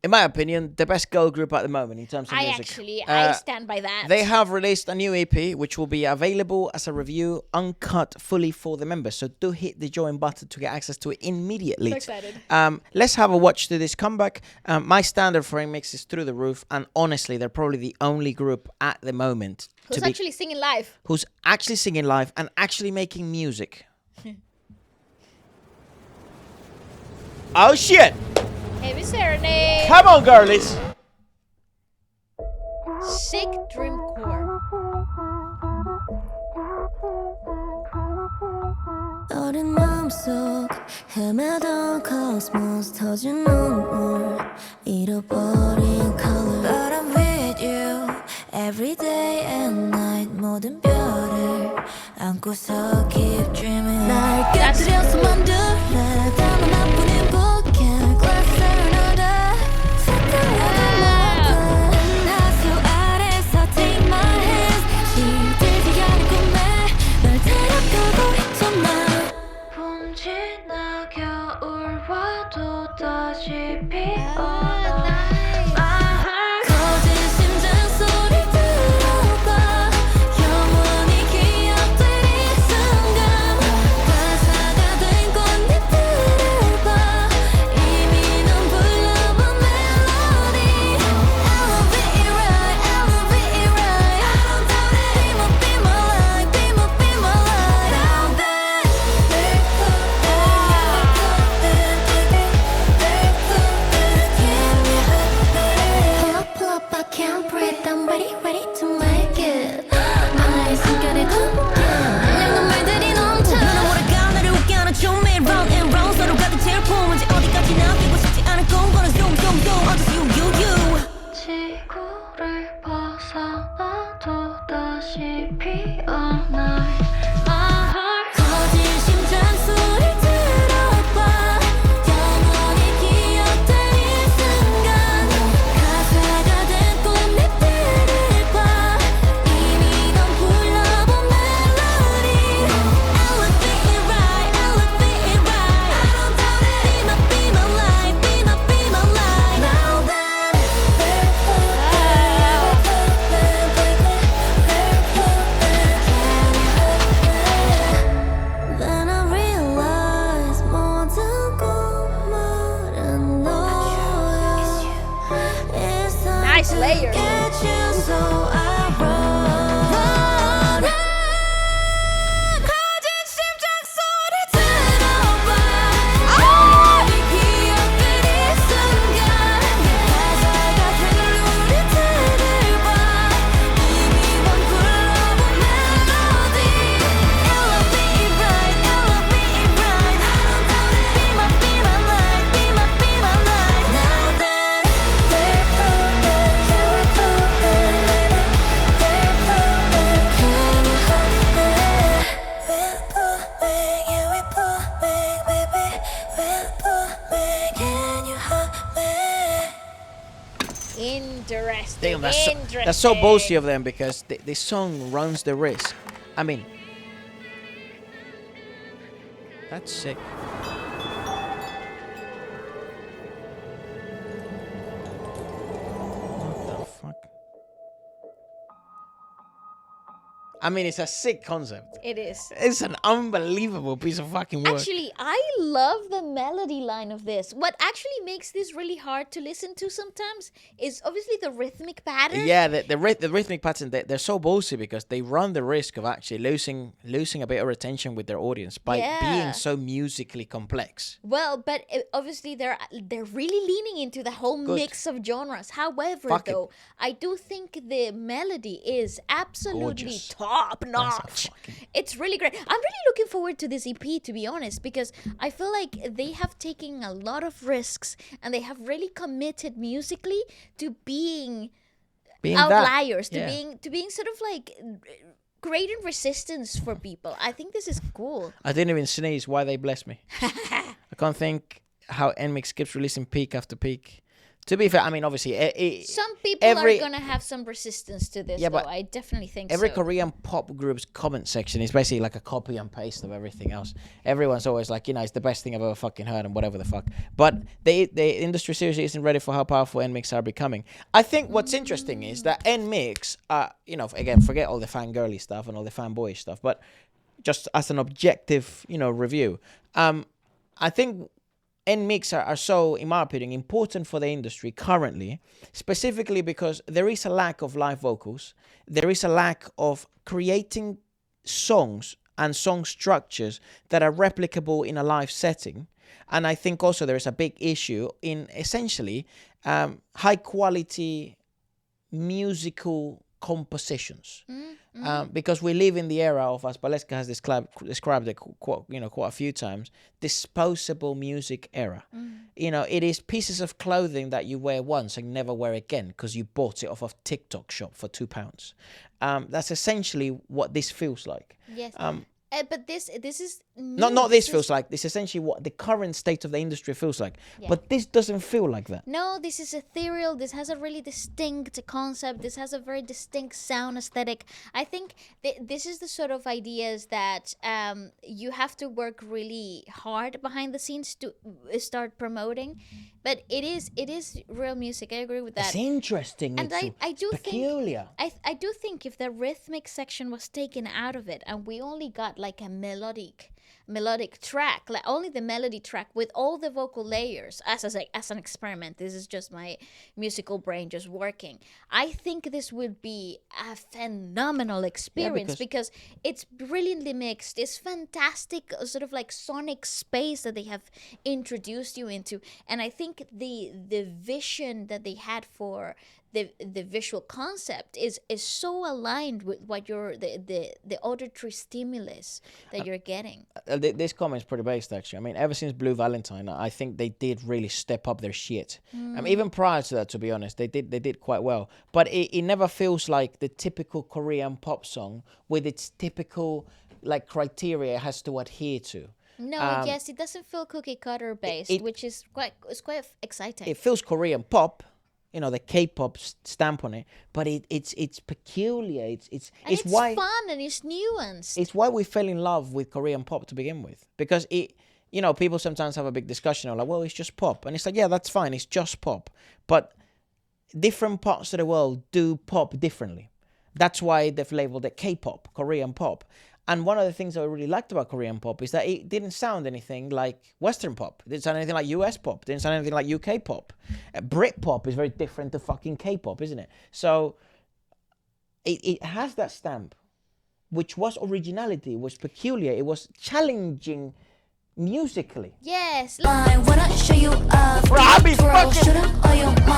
in my opinion, the best girl group at the moment in terms of music. I stand by that. They have released a new EP, which will be available as a review, uncut, fully for the members. So do hit the join button to get access to it immediately. So excited. Let's have a watch to this comeback. My standard for NMIXX is through the roof, and honestly, they're probably the only group at the moment who's actually singing live. Who's actually singing live and actually making music. Oh shit! Heavy Serenade. Come on, girlies! Sick dreamcore. 어린 마음속 헤매던 cosmos 터진 눈물 잃어버린 color But I'm with you every day and night 모든 별을 안고서 keep dreaming 날 깨뜨려서 만들래 담은 나뿐인 bookend glass serenade 색깔나는 모든 하수 아래서 take my hands 시들지 않은 꿈에 널 데려가고 있잖아 지나 겨울 와도 다시 피어나 거짓 심장 소리 들어봐 영원히 기억될 이 순간 가사가 된 꽃잎들을 봐 이미 넌 불러본 멜로디 I love it right I love it right I don't doubt it Be my life Be my life Now that pull up, I can't breathe. I'm ready to make it. 나의 숨결에 덮여. 내 말들이 넘쳐. 너는 모를까 나를 웃게 하는 춤 매일 round and round 서로 가득 채울 품은지 어디까지 남기고 싶지 않은 꿈꾸는 zoom. 어디서 you. 지구를 벗어나도 다시 피어나. 거짓 심장 소리 들어봐 영원히 기억될 이 순간 가사가 된 꽃잎들을 봐 이미 넌 불러본 멜로디 I love it right I love it right I don't doubt it Be my life Be my life Now that Then I realize 모든 꿈말은 너야 It's time Nice to layer. get you so I run 거짓 심장 소리 들어봐 영원히 기억될 이 순간 가사가 된 우리들을 봐 이미 넌 불러본 멜로디 I love it right I love it right I don't doubt it Be my life Be my life Now that we're perfect Yeah we're perfect We're perfect Can you help me? We're perfect Yeah we're perfect Baby We're perfect Can you help me? Interesting. Damn, that's so ballsy of them because this song runs the risk. I mean, that's sick. What the fuck? I mean, it's a sick concept. It is. It's an unbelievable piece of fucking work. Actually, I love the melody line of this. What actually makes this really hard to listen to sometimes is obviously the rhythmic pattern. Yeah, the rhythmic pattern, they're so ballsy because they run the risk of actually losing a bit of attention with their audience by being so musically complex. Well, but obviously they're really leaning into the whole mix of genres. However, though, I do think the melody is absolutely Gorgeous. top notch. It's really great. I'm really looking forward to this EP, to be honest, because I feel like they have taken a lot of risks and they have really committed musically to being outliers, to being sort of like creating resistance for people. I think this is cool. I didn't even sneeze. Why they bless me? I can't think how NMIXX keeps releasing peak after peak To be fair, I mean, obviously, some people are gonna have some resistance to this. Yeah, but I definitely think every so. Korean pop group's comment section is basically like a copy and paste of everything else. Everyone's always like, it's the best thing I've ever fucking heard and whatever the fuck. But the industry seriously isn't ready for how powerful NMIXX are becoming. I think what's interesting is that NMIXX, again, forget all the fangirly stuff and all the fanboyish stuff, but just as an objective, review, I think NMIXX are so, in my opinion, important for the industry currently, specifically because there is a lack of live vocals. There is a lack of creating songs and song structures that are replicable in a live setting. And I think also there is a big issue in essentially high quality musical compositions. Because we live in the era of, as Waleska has described it quite a few times, disposable music era. It is pieces of clothing that you wear once and never wear again because you bought it off of TikTok shop for £2. That's essentially what this feels like. Yes. But this is not this feels like. This is essentially what the current state of the industry feels like. Yeah. But this doesn't feel like that. No, this is ethereal. This has a really distinct concept. This has a very distinct sound aesthetic. I think this is the sort of ideas that you have to work really hard behind the scenes to start promoting. But it is real music. I agree with that. It's interesting. And I do peculiar. I do think if the rhythmic section was taken out of it and we only got like a melodic track, like only the melody track with all the vocal layers, as an experiment, this is just my musical brain just working, I think this would be a phenomenal experience, because it's brilliantly mixed. It's fantastic sort of like sonic space that they have introduced you into, and I think the vision that they had for the visual concept is so aligned with what the auditory stimulus that you're getting. This comment's pretty based, actually. I mean, ever since Blue Valentine, I think they did really step up their shit. Even prior to that, to be honest, they did quite well. But it never feels like the typical Korean pop song with its typical like criteria it has to adhere to. No, yes, it doesn't feel cookie cutter based, which is quite exciting. It feels Korean pop. The K-pop stamp on it, but it's peculiar. It's why fun and it's nuanced. It's why we fell in love with Korean pop to begin with, because people sometimes have a big discussion of like, well, it's just pop, and it's like, yeah, that's fine, it's just pop, but different parts of the world do pop differently. That's why they've labeled it K-pop, Korean pop. And one of the things that I really liked about Korean pop is that it didn't sound anything like Western pop. It didn't sound anything like US pop. It didn't sound anything like UK pop. Brit pop is very different to fucking K-pop, isn't it? So it has that stamp, which was originality, was peculiar. It was challenging musically. Yes. I wanna show you up. Bro, I'll be fucking...